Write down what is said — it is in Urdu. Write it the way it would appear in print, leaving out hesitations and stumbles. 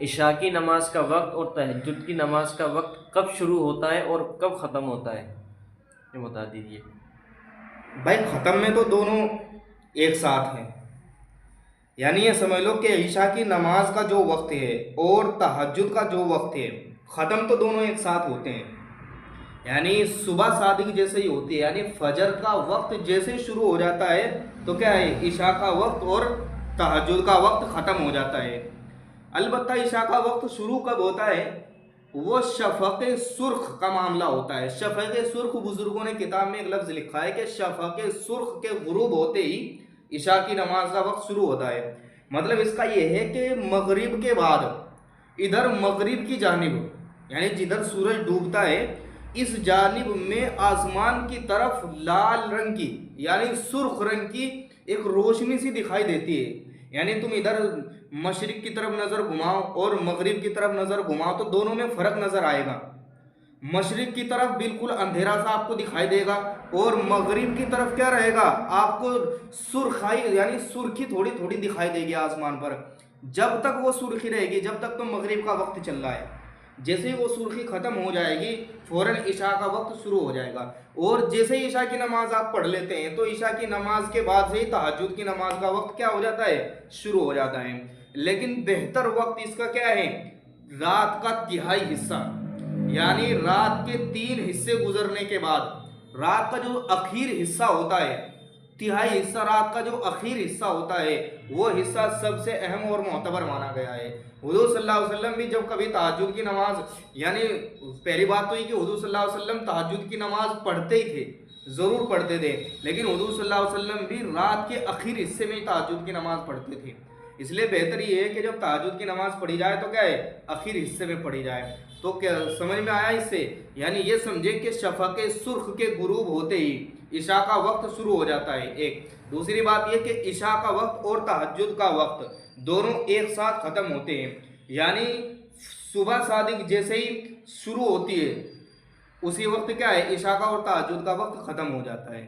عشاء کی نماز کا وقت اور تہجد کی نماز کا وقت کب شروع ہوتا ہے اور کب ختم ہوتا ہے، یہ بتا دیجیے۔ بھائی ختم میں تو دونوں ایک ساتھ ہیں، یعنی یہ سمجھ لو کہ عشاء کی نماز کا جو وقت ہے اور تہجد کا جو وقت ہے، ختم تو دونوں ایک ساتھ ہوتے ہیں۔ یعنی صبح صادق جیسے ہی ہوتی ہے، یعنی فجر کا وقت جیسے شروع ہو جاتا ہے تو کیا ہے، عشاء کا وقت اور تہجد کا وقت ختم ہو جاتا ہے۔ البتہ عشاء کا وقت شروع کب ہوتا ہے، وہ شفق سرخ کا معاملہ ہوتا ہے۔ شفق سرخ، بزرگوں نے کتاب میں ایک لفظ لکھا ہے کہ شفق سرخ کے غروب ہوتے ہی عشاء کی نماز کا وقت شروع ہوتا ہے۔ مطلب اس کا یہ ہے کہ مغرب کے بعد ادھر مغرب کی جانب، یعنی جدھر سورج ڈوبتا ہے اس جانب میں آسمان کی طرف لال رنگ کی، یعنی سرخ رنگ کی ایک روشنی سی دکھائی دیتی ہے۔ یعنی تم ادھر مشرق کی طرف نظر گھماؤ اور مغرب کی طرف نظر گھماؤ تو دونوں میں فرق نظر آئے گا۔ مشرق کی طرف بالکل اندھیرا سا آپ کو دکھائی دے گا اور مغرب کی طرف کیا رہے گا، آپ کو سرخائی یعنی سرخی تھوڑی تھوڑی دکھائی دے گی آسمان پر۔ جب تک وہ سرخی رہے گی، جب تک تو مغرب کا وقت چل رہا ہے، جیسے ہی وہ سرخی ختم ہو جائے گی فوراً عشاء کا وقت شروع ہو جائے گا۔ اور جیسے ہی عشاء کی نماز آپ پڑھ لیتے ہیں تو عشاء کی نماز کے بعد سے ہی تہجد کی نماز کا وقت کیا ہو جاتا ہے، شروع ہو جاتا ہے۔ لیکن بہتر وقت اس کا کیا ہے، رات کا تہائی حصہ، یعنی رات کے 3 حصے گزرنے کے بعد رات کا جو اخیر حصہ ہوتا ہے، تہائی حصہ، رات کا جو اخیر حصہ ہوتا ہے وہ حصہ سب سے اہم اور معتبر مانا گیا ہے۔ حضور صلی اللہ علیہ وسلم بھی جب کبھی تہجد کی نماز، یعنی پہلی بات تو یہ کہ حضور صلی اللہ علیہ وسلم تہجد کی نماز پڑھتے ہی تھے، ضرور پڑھتے تھے، لیکن حضور صلی اللہ علیہ وسلم بھی رات کے اخیر حصے میں تہجد کی نماز پڑھتے تھے۔ اس لیے بہتر یہ ہے کہ جب تہجد کی نماز پڑھی جائے تو کیا ہے، اخیر حصے میں پڑھی جائے۔ تو کیا سمجھ میں آیا اس سے، یعنی یہ سمجھے کہ شفق سرخ کے غروب ہوتے ہی عشاء کا وقت شروع ہو جاتا ہے ایک۔ دوسری بات یہ کہ عشاء کا وقت اور تہجد کا وقت دونوں ایک ساتھ ختم ہوتے ہیں، یعنی صبح صادق جیسے ہی شروع ہوتی ہے اسی وقت کیا ہے، عشاء کا اور تہجد کا وقت ختم ہو جاتا ہے۔